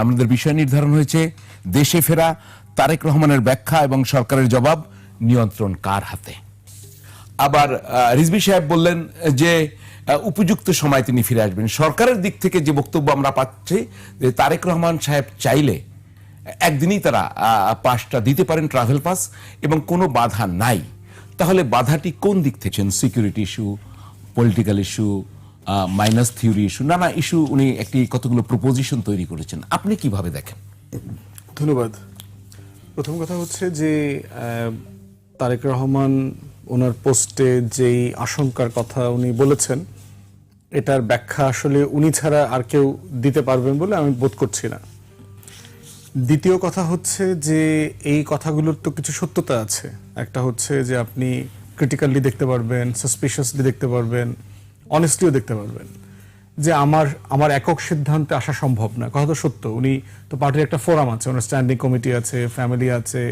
আমাদের বিষয় নির্ধারণ হয়েছে দেশে ফেরা তারেক রহমানের ব্যাখ্যা এবং সরকারের জবাব নিয়ন্ত্রণ কার হাতে। আবার রিজভী সাহেব বললেন যে উপযুক্ত সময় তিনি ফিরে আসবেন। সরকারের দিক থেকে যে বক্তব্য আমরা পাচ্ছি যে তারেক রহমান সাহেব চাইলে একদিনই তারা পাসটা দিতে পারেন, ট্রাভেল পাস, এবং কোনো বাধা নাই। তাহলে বাধাটি কোন দিক থেকে? Security issue, political issue, minus theory issue, নানা ইস্যু উনি একটি কতগুলো প্রপোজিশন তৈরি করেছেন। আপনি কিভাবে দেখেন? ধন্যবাদ। প্রথম কথা হচ্ছে যে তারেক রহমান ওনার পোস্টে যেই আশঙ্কার কথা উনি বলেছেন, এটার ব্যাখ্যা আসলে উনি ছাড়া আর কেউ দিতে পারবেন বলে আমি বোধ করছি না। দ্বিতীয় কথা হচ্ছে যে এই কথাগুলোর তো কিছু সত্যতা আছে। একটা হচ্ছে যে আপনি ক্রিটিক্যালি দেখতে পারবেন, সাসপিশিয়াসলি দেখতে পারবেন, অনেস্টলিও দেখতে পারবেন যে আমার একক সিদ্ধান্তে আসা সম্ভব না। কথা তো সত্য। উনি তো পার্টির একটা ফোরাম আছে, ওনার স্ট্যান্ডিং কমিটি আছে, ফ্যামিলি আছে,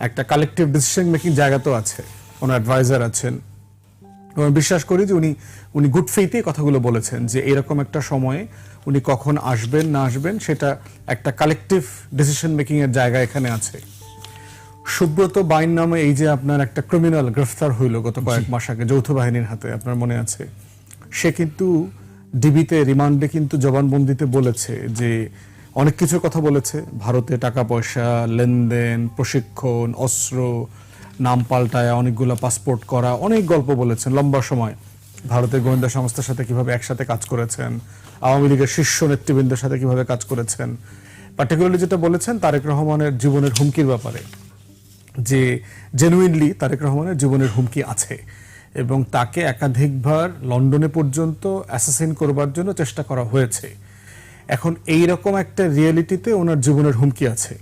একটা কালেকটিভ ডিসিশন মেকিং জায়গা তো আছে, ওনার অ্যাডভাইজার আছেন। আমি বিশ্বাস করি যে উনি গুড ফেইথে কথাগুলো বলেছেন যে এরকম একটা সময়ে উনি কখন আসবেন না আসবেন সেটা একটা কালেকটিভ ডিসিশন মেকিং এর জায়গা এখানে আছে। সুব্রত বাইন নামে এই যে আপনার একটা ক্রিমিনাল গ্রেফতার হইল গত কয়েক মাস আগে যৌথ বাহিনীর হাতে, আপনার মনে আছে? সে কিন্তু ডিবিতে রিমান্ডে কিন্তু জবানবন্দিতে বলেছে যে অনেক কিছুর কথা বলেছে, ভারতে টাকা পয়সা লেনদেন, প্রশিক্ষণ, অস্ত্র, নাম পাল্টায় অনেকগুলো পাসপোর্ট করা, অনেক গল্প বলেছেন লম্বা সময়। ভারতের গোয়েন্দা সংস্থার সাথে কিভাবে একসাথে কাজ করেছেন, আওয়ামী লীগের শীর্ষ নেতৃবৃন্দের সাথে কিভাবে কাজ করেছেন। পার্টিকুলারলি যেটা বলেছেন তারেক রহমানের জীবনের হুমকির ব্যাপারে, যে জেনুইনলি তারেক রহমানের জীবনের হুমকি আছে এবং তাকে একাধিকবার লন্ডনে পর্যন্ত অ্যাসাসিন করবার জন্য চেষ্টা করা হয়েছে। এখন এই রকম একটা রিয়েলিটিতে ওনার জীবনের হুমকি আছে।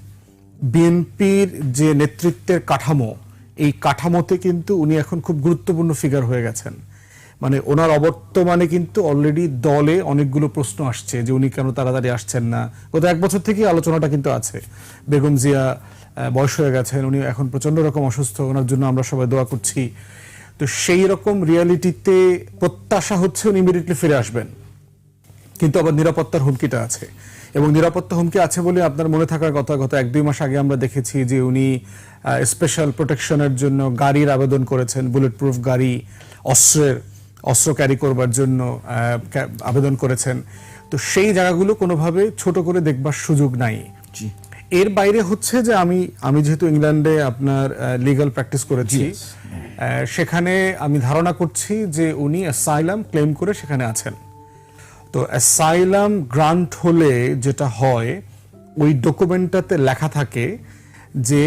বিএনপির যে নেতৃত্বের কাঠামো, এই কাঠামোতে কিন্তু উনি এখন খুব গুরুত্বপূর্ণ ফিগার হয়ে গেছেন। মানে ওনার অবর্তমানে কিন্তু অলরেডি দলে অনেকগুলো প্রশ্ন আসছে যে উনি কেন তাড়াতাড়ি আসছেন না। গত এক বছর থেকেই আলোচনাটা কিন্তু আছে। বেগম জিয়া বয়স হয়ে গেছেন, উনি এখন প্রচন্ড রকম অসুস্থ, ওনার জন্য আমরা সবাই দোয়া করছি। তো সেই রকম রিয়ালিটিতে প্রত্যাশা হচ্ছে উনি ইমিডিয়েটলি ফিরে আসবেন, কিন্তু আবার নিরাপত্তার হুমকিটা আছে। এবং নিরাপত্তা হুমকি আছে বলে আপনার মনে থাকার কথা, গত 1-2 মাস আগে আমরা দেখেছি যে উনি স্পেশাল প্রোটেকশনের জন্য গাড়ির আবেদন করেছেন, বুলেট প্রুফ গাড়ি, অস্ত্র ক্যারি করবার জন্য আবেদন করেছেন। তো সেই জায়গাগুলো কোনোভাবে ছোট করে দেখবার সুযোগ নাই। এর বাইরে হচ্ছে যে আমি যেহেতু ইংল্যান্ডে আপনার লিগ্যাল প্র্যাকটিস করেছি, সেখানে আমি ধারণা করছি যে উনি অ্যাসাইলাম ক্লেম করে সেখানে আছেন। তো অ্যাসাইলাম গ্রান্ট হলে যেটা হয়, ওই ডকুমেন্টটাতে লেখা থাকে যে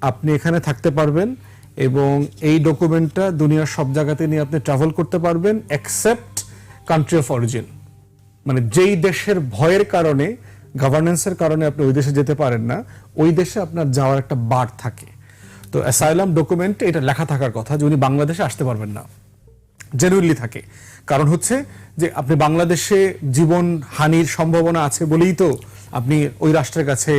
আপনি এখানে থাকতে পারবেন এবং এই ডকুমেন্টটা দুনিয়ার সব জায়গাতে নিয়ে আপনি ট্রাভেল করতে পারবেন এক্সেপ্ট কান্ট্রি অফ অরিজিন। মানে যেই দেশের ভয়ের কারণে, গভর্নেন্সের কারণে আপনি ওই দেশে যেতে পারেন না, ওই দেশে আপনার যাওয়ার একটা বার থাকে। তো অ্যাসাইলাম ডকুমেন্টে এটা লেখা থাকার কথা যে উনি বাংলাদেশে আসতে পারবেন না, জেনুইনলি থাকে। কারণ হচ্ছে যে আপনি বাংলাদেশে জীবন হানির সম্ভাবনা আছে বলেই তো আপনি ওই রাষ্ট্রের কাছে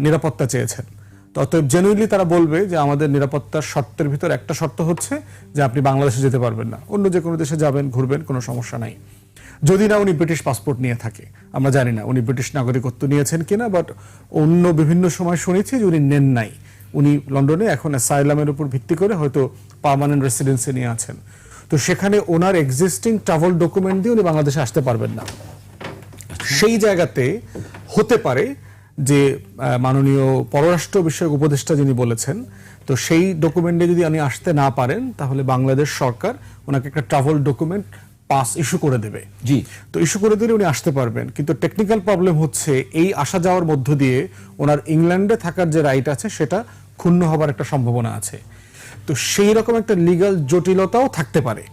নিরাপত্তা চেয়েছেন। তো অতএব জেনুইনলি তারা বলবে যে আমাদের নিরাপত্তার শর্তের ভিতর একটা শর্ত হচ্ছে যে আপনি বাংলাদেশে যেতে পারবেন না, অন্য যে কোনো দেশে যাবেন, ঘুরবেন, কোনো সমস্যা নাই। যদি না উনি ব্রিটিশ পাসপোর্ট নিয়ে থাকে, আমরা জানি না উনি ব্রিটিশ নাগরিকত্ব নিয়েছেন কিনা, বাট অন্য বিভিন্ন সময় শুনেছি যে উনি নেন নাই। উনি লন্ডনে এখন অ্যাসাইলামের উপর ভিত্তি করে হয়তো পার্মানেন্ট রেসিডেন্সি নিয়ে আছেন। তো সেখানে ওনার এক্সিস্টিং ট্রাভেল ডকুমেন্ট দিয়ে উনি বাংলাদেশে আসতে পারবেন না। সেই জায়গাতে হতে পারে যে মাননীয় পররাষ্ট্র বিষয়ক উপদেষ্টা যিনি বলেছেন, তো সেই ডকুমেন্টে যদি উনি আসতে না পারেন তাহলে বাংলাদেশ সরকার ওনাকে একটা ট্রাভেল ডকুমেন্ট পাস ইস্যু করে দেবে। জি, তো ইস্যু করে দিলে উনি আসতে পারবেন। কিন্তু টেকনিক্যাল প্রবলেম হচ্ছে এই আসা যাওয়ার মধ্য দিয়ে ওনার ইংল্যান্ডে থাকার যে রাইট আছে সেটা ক্ষুণ্ণ হবার একটা সম্ভাবনা আছে। তো সেই রকম একটা লিগ্যাল জটিলতাও থাকতে পারে,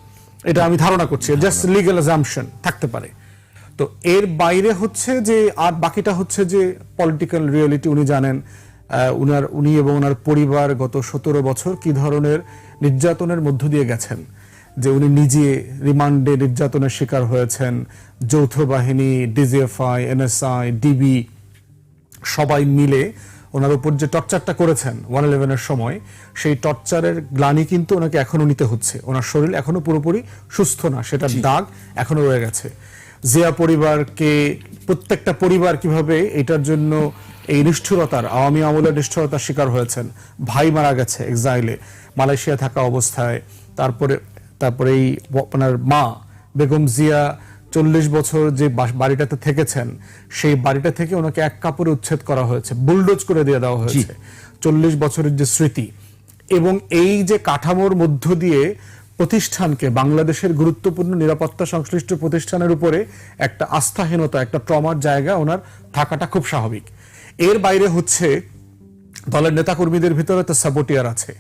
এটা আমি ধারণা করছি, জাস্ট লিগ্যাল অ্যাজাম্পশন থাকতে পারে। তো এর বাইরে হচ্ছে যে আর বাকিটা হচ্ছে যে পলিটিক্যাল রিয়েলিটি। উনি জানেন উনি এবং ওনার পরিবার গত 17 বছর কি ধরনের নির্যাতনের মধ্য দিয়ে গেছেন, যে উনি নিজে রিমান্ডে নির্যাতনের শিকার হয়েছেন। যৌথ বাহিনী, ডিজিএফআই, এনএসআই, ডিবি সবাই মিলে ওনার উপর যে টর্চারটা করেছেন 1/11-এর সময়, সেই টর্চারের গ্লানি কিন্তু ওনাকে এখনো নিতে হচ্ছে। ওনার শরীর এখনো পুরোপুরি সুস্থ না, সেটার দাগ এখনো রয়ে গেছে। জিয়া পরিবারকে, প্রত্যেকটা পরিবার কিভাবে এটার জন্য এই নিষ্ঠুরতার, আওয়ামী আমলের নিষ্ঠুরতার শিকার হয়েছেন। ভাই মারা গেছে এক্সাইলে, মালয়েশিয়া থাকা অবস্থায়। তারপরে এই আপনার মা বেগম জিয়া 40 বছর যে বাড়িটাতে থেকেছেন, সেই বাড়িটা থেকে ওনাকে এক কাপড়ে উচ্ছেদ করা হয়েছে, বুলডোজ করে দিয়ে দেওয়া হয়েছে। 40 বছরের যে স্মৃতি, এবং এই যে কাঠামোর মধ্য দিয়ে প্রতিষ্ঠানকে, বাংলাদেশের গুরুত্বপূর্ণ নিরাপত্তা সংশ্লিষ্ট প্রতিষ্ঠানের উপরে একটা আস্থাহীনতা, একটা ট্রমার জায়গা ওনার থাকাটা খুব স্বাভাবিক। এর বাইরে হচ্ছে দলের নেতাকর্মীদের ভিতরে তো সাবোটিয়ার আছে।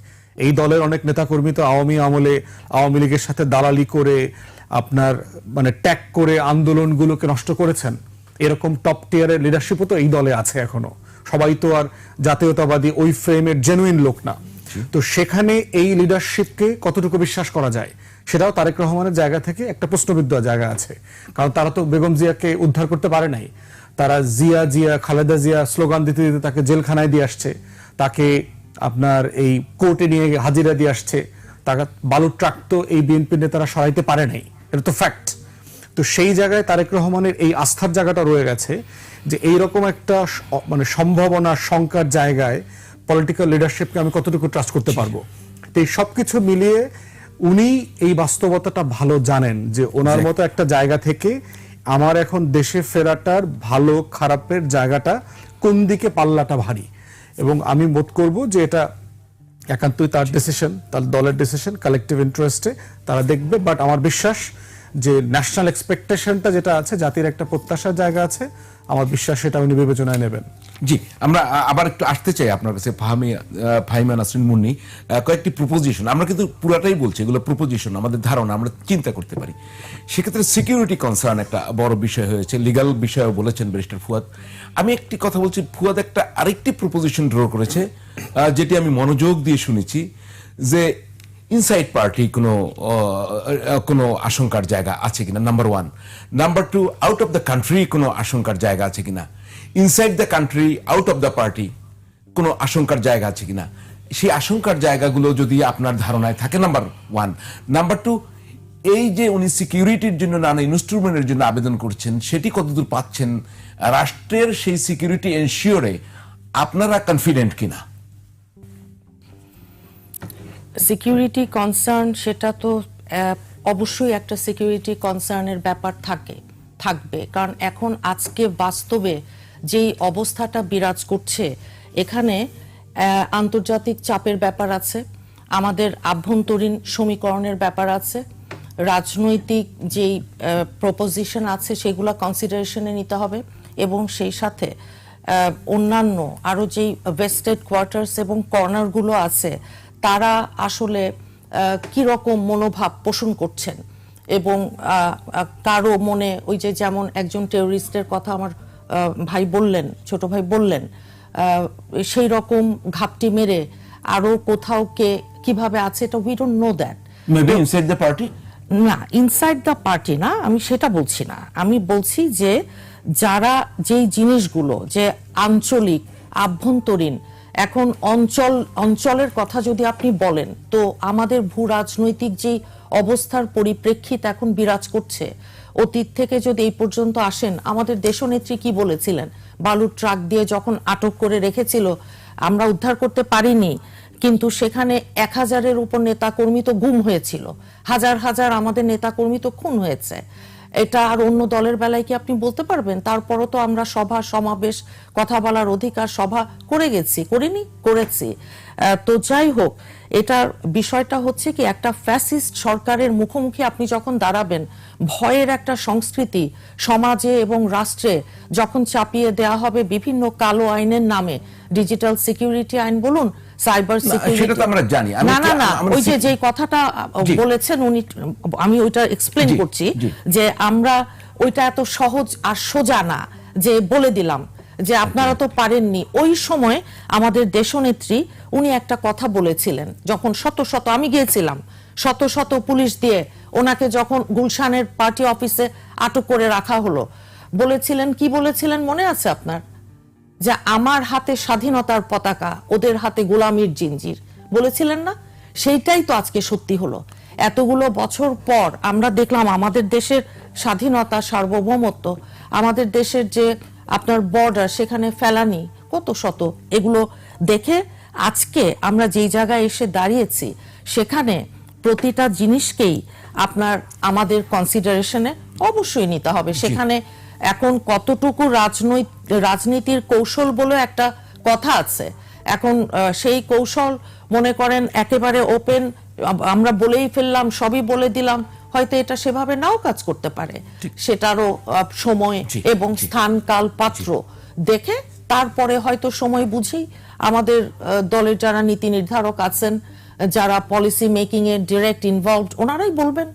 এই দলের অনেক নেতাকর্মী তো আওয়ামী আমলে আওয়ামী লীগের সাথে দালালি করে, আপনার মানে ট্যাগ করে আন্দোলনগুলোকে নষ্ট করেছেন। এরকম টপ টিয়ারের লিডারশিপও তো এই দলে আছে এখনো। সবাই তো আর জাতীয়তাবাদী ওই ফ্রেমের জেনুইন লোক না। তো সেখানে এই লিডারশিপকে কতটুকু বিশ্বাস করা যায়, সেটাও তারেক রহমানের জায়গা থেকে একটা প্রশ্নবিদ্ধ জায়গা আছে। কারণ তারা তো বেগম জিয়াকে উদ্ধার করতে পারে নাই। তারা জিয়া জিয়া খালেদা জিয়া স্লোগান দিতে দিতে তাকে জেলখানায় দিয়ে আসছে, তাকে আপনার এই কোর্টে নিয়ে হাজিরা দিয়ে আসছে। তারা বালুর ট্রাক তো এই বিএনপি নেতারা সরাইতে পারে নাই, এটা তো ফ্যাক্ট। তো সেই জায়গায় তারেক রহমানের এই আস্থার জায়গাটা রয়ে গেছে যে এইরকম একটা মানে সম্ভাবনা শঙ্কার জায়গায় পলিটিক্যাল লিডারশিপকে আমি কতটুকু ট্রাস্ট করতে পারবো। তো এই সবকিছু মিলিয়ে উনি এই বাস্তবতাটা ভালো জানেন যে ওনার মতো একটা জায়গা থেকে আমার এখন দেশে ফেরাটার ভালো খারাপের জায়গাটা কোন দিকে, পাল্লাটা ভারী। এবং আমি বোধ করব যে এটা একান্তই তার ডিসিশন, তার দলের ডিসিশন, কালেকটিভ ইন্টারেস্টে তারা দেখবে। বাট আমার বিশ্বাস যে ন্যাশনাল এক্সপেকটেশনটা যেটা আছে, জাতির একটা প্রত্যাশার জায়গা আছে, আমার বিশ্বাস সেটা উনি বিবেচনায় নেবেন। জি, আমরা আবার একটু আসতে চাই আপনার কাছে ফাহিমা নাসরিন মুন্নি। কয়েকটি প্রপোজিশন, আমরা কিন্তু পুরাটাই বলছি এগুলো প্রপোজিশন, আমাদের ধারণা, আমরা চিন্তা করতে পারি। সেক্ষেত্রে সিকিউরিটি কনসার্ন একটা বড় বিষয় হয়েছে, লিগ্যাল বিষয়ও বলেছেন ব্যারিস্টার ফুয়াদ। আমি একটি কথা বলছি, ফুয়াদ একটা আরেকটি প্রপোজিশন ড্র করেছে, যেটি আমি মনোযোগ দিয়ে শুনেছি, যে ইনসাইড পার্টি কোনো আশঙ্কার জায়গা আছে কিনা, number 1। Number 2, out of the country কোনো আশঙ্কার জায়গা আছে কিনা, inside the country out of the party কোনো আশঙ্কার জায়গা আছে কিনা। সেই আশঙ্কার জায়গাগুলো যদি আপনার ধারণায় থাকে, নাম্বার 1। নাম্বার 2, এই যে উনি সিকিউরিটির জন্য নানা ইনস্ট্রুমেন্টের জন্য আবেদন করছেন, সেটি কতদূর পাচ্ছেন, রাষ্ট্রের সেই সিকিউরিটি এনশিওরে আপনারা কনফিডেন্ট কিনা? সিকিউরিটি কনসার্ন, সেটা তো অবশ্যই একটা সিকিউরিটি কনসার্নের ব্যাপার থাকবে। কারণ এখন আজকে বাস্তবে যেই অবস্থাটা বিরাজ করছে, এখানে আন্তর্জাতিক চাপের ব্যাপার আছে, আমাদের আভ্যন্তরীণ সমীকরণের ব্যাপার আছে, রাজনৈতিক যেই প্রপোজিশন আছে সেগুলো কনসিডারেশনে নিতে হবে, এবং সেই সাথে অন্যান্য আরো যেই ওয়েস্টেড কোয়ার্টার্স এবং কর্নারগুলো আছে, তারা আসলে কি রকম মনোভাব পোষণ করছেন, এবং কারো মনে ওই যে যেমন একজন টেররিস্টের কথা আমার ভাই বললেন, ছোট ভাই বললেন, সেই রকম ঘাপটি মেরে আরো কোথাও কে কিভাবে আছে, এটা we don't know that. Maybe inside the party, না, ইনসাইড দ্য পার্টি না, আমি সেটা বলছি না। আমি বলছি যে যারা যেই জিনিসগুলো যে আঞ্চলিক আভ্যন্তরীণ, এখন অঞ্চলের কথা যদি আপনি বলেন, তো আমাদের ভূ রাজনৈতিক যে অবস্থার পরিপ্রেক্ষিত এখন বিরাজ করছে, অতীত থেকে যদি এই পর্যন্ত আসেন, আমাদের দেশনেত্রী কি বলেছিলেন, বালুর ট্রাক দিয়ে যখন আটক করে রেখেছিল, আমরা উদ্ধার করতে পারিনি, কিন্তু সেখানে 1000-এর উপর নেতাকর্মী তো গুম হয়েছিল, হাজার হাজার আমাদের নেতাকর্মী তো খুন হয়েছে। এটা আর অন্য দলের বেলায় কি আপনি বলতে পারবেন? তারপরও তো আমরা সভা সমাবেশ, কথা বলার অধিকার, সভা করেছি। তো যাই হোক, এটার বিষয়টা হচ্ছে কি, একটা ফ্যাসিস্ট সরকারের মুখোমুখি আপনি যখন দাঁড়াবেন, ভয়ের একটা সংস্কৃতি সমাজে এবং রাষ্ট্রে যখন চাপিয়ে দেয়া হবে বিভিন্ন কালো আইনের নামে, ডিজিটাল সিকিউরিটি আইন বলুন, সাইবার সিকিউরিটি, সেটা তো আমরা জানি। না, ওই যে কথাটা বলেছেন উনি, আমি ওইটা এক্সপ্লেন করছি যে আমরা ওইটা এত সহজ আর সোজা না যে বলে দিলাম যে আপনারা তো পারেননি। ওই সময় আমাদের দেশনেত্রী উনি একটা কথা বলেছিলেন, যখন শত শত, আমি গিয়েছিলাম, শত শত পুলিশ দিয়ে ওনাকে যখন গুলশানের পার্টি অফিসে আটক করে রাখা হলো, বলেছিলেন, কি বলেছিলেন মনে আছে আপনার? যে আমার হাতে স্বাধীনতার পতাকা, ওদের হাতে গোলামির জিঞ্জির, বলেছিলেন না? সেইটাই তো আজকে সত্যি হলো। এতগুলো বছর পর আমরা দেখলাম আমাদের দেশের স্বাধীনতা, সার্বভৌমত্ব, আমাদের দেশের যে আপনার বর্ডার, সেখানে ফেলানি কত শত, এগুলো দেখে আজকে আমরা যেই জায়গায় এসে দাঁড়িয়েছি, সেখানে প্রতিটা জিনিসকেই আপনার আমাদের কনসিডারেশনে অবশ্যই নিতে হবে। সেখানে এখন কতটুকু রাজনীতির কৌশল বলে একটা কথা আছে, এখন সেই কৌশল মনে করেন একেবারে ওপেন, আমরা বলেই ফেললাম, সবই বলে দিলাম, হয়তো এটা সেভাবে নাও কাজ করতে পারে। সেটারও সময় এবং স্থান, কাল, পাত্র দেখে তারপরে হয়তো সময় বুঝেই আমাদের দলের যারা নীতি নির্ধারক আছেন, যারা policy making a direct involved, ওনারাই বলবেন